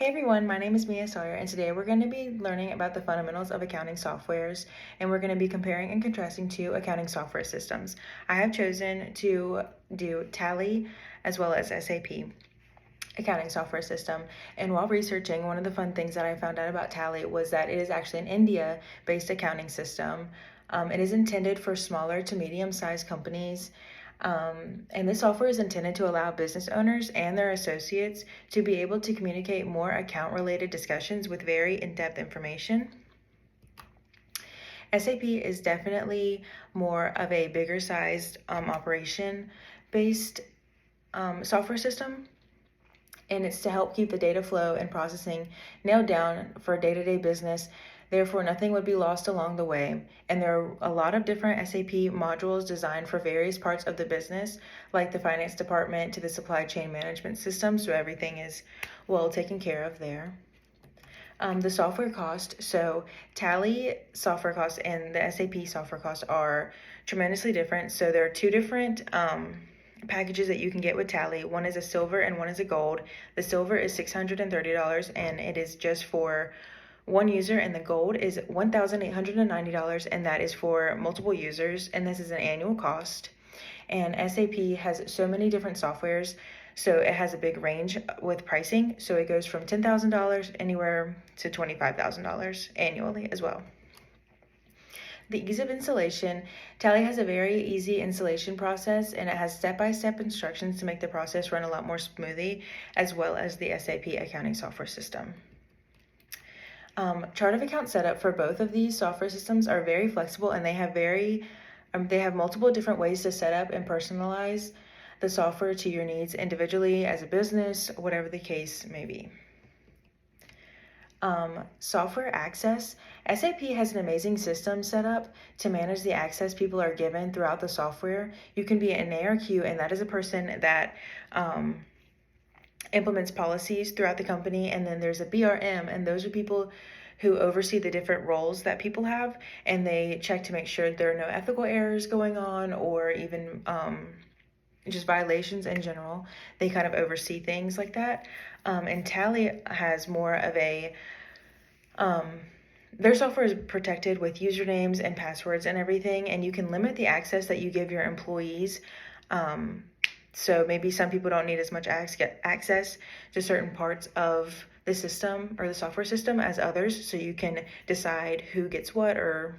Hey everyone, my name is Mia Sawyer, and today we're going to be learning about the fundamentals of accounting softwares, and we're going to be comparing and contrasting two accounting software systems. I have chosen to do Tally as well as SAP accounting software system, and while researching, one of the fun things that I found out about Tally was that it is actually an India-based accounting system. It is intended for smaller to medium-sized companies. And this software is intended to allow business owners and their associates to be able to communicate more account-related discussions with very in-depth information. SAP is definitely more of a bigger sized operation-based software system, and it's to help keep the data flow and processing nailed down for day-to-day business. Therefore, nothing would be lost along the way. And there are a lot of different SAP modules designed for various parts of the business, like the finance department to the supply chain management system, so everything is well taken care of there. The software cost, so Tally software costs and the SAP software costs are tremendously different. So there are two different packages that you can get with Tally. One is a silver and one is a gold. The silver is $630 and it is just for one user, and the gold is $1,890 and that is for multiple users, and this is an annual cost. And SAP has so many different softwares, so it has a big range with pricing. So it goes from $10,000 anywhere to $25,000 annually as well. The ease of installation, Tally has a very easy installation process, and it has step-by-step instructions to make the process run a lot more smoothly, as well as the SAP accounting software system. Chart of account setup for both of these software systems are very flexible, and they have multiple different ways to set up and personalize the software to your needs individually as a business, whatever the case may be. Software access. SAP has an amazing system set up to manage the access people are given throughout the software. You can be an ARQ, and that is a person that implements policies throughout the company, and then there's a BRM, and those are people who oversee the different roles that people have, and they check to make sure there are no ethical errors going on, or even just violations in general. They kind of oversee things like that. And Tally has more of a their software is protected with usernames and passwords and everything, and you can limit the access that you give your employees. So maybe some people don't need as much access to certain parts of the system or the software system as others. So you can decide who gets what, or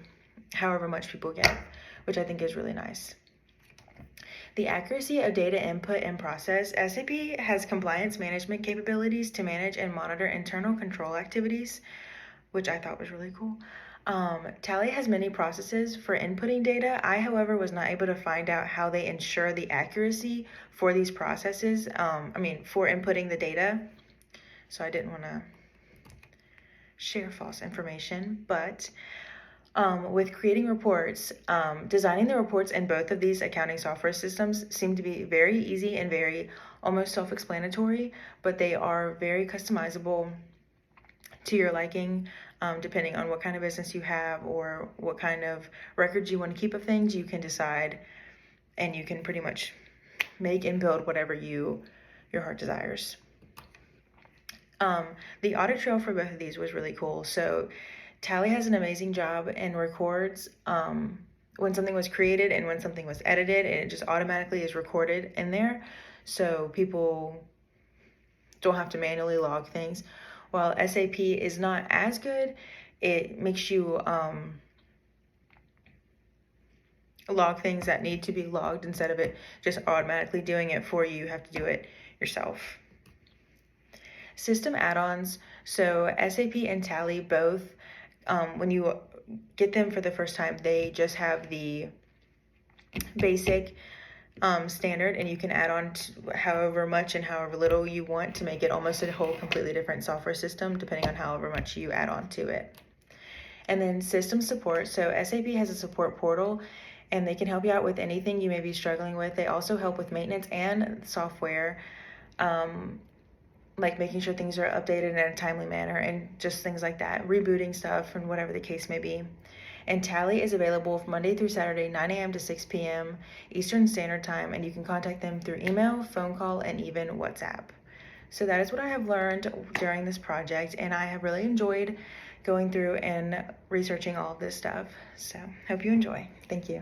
however much people get, which I think is really nice. The accuracy of data input and process. SAP has compliance management capabilities to manage and monitor internal control activities, which I thought was really cool. Tally has many processes for inputting data. I, however, was not able to find out how they ensure the accuracy for these processes, for inputting the data. So I didn't want to share false information, but with creating reports, designing the reports in both of these accounting software systems seem to be very easy and very almost self-explanatory, but they are very customizable to your liking, depending on what kind of business you have or what kind of records you want to keep of things. You can decide, and you can pretty much make and build whatever your heart desires. The audit trail for both of these was really cool. So Tally has an amazing job and records when something was created and when something was edited, and it just automatically is recorded in there, so people don't have to manually log things. While SAP is not as good, it makes you log things that need to be logged instead of it just automatically doing it for you. You have to do it yourself. System add-ons. So SAP and Tally both, when you get them for the first time, they just have the basic standard, and you can add on to however much and however little you want to make it almost a whole completely different software system, depending on however much you add on to it. And then system support. So SAP has a support portal, and they can help you out with anything you may be struggling with. They also help with maintenance and software, like making sure things are updated in a timely manner and just things like that, rebooting stuff and whatever the case may be. And Tally is available from Monday through Saturday, 9 a.m. to 6 p.m. Eastern Standard Time, and you can contact them through email, phone call, and even WhatsApp. So that is what I have learned during this project, and I have really enjoyed going through and researching all of this stuff. So hope you enjoy. Thank you.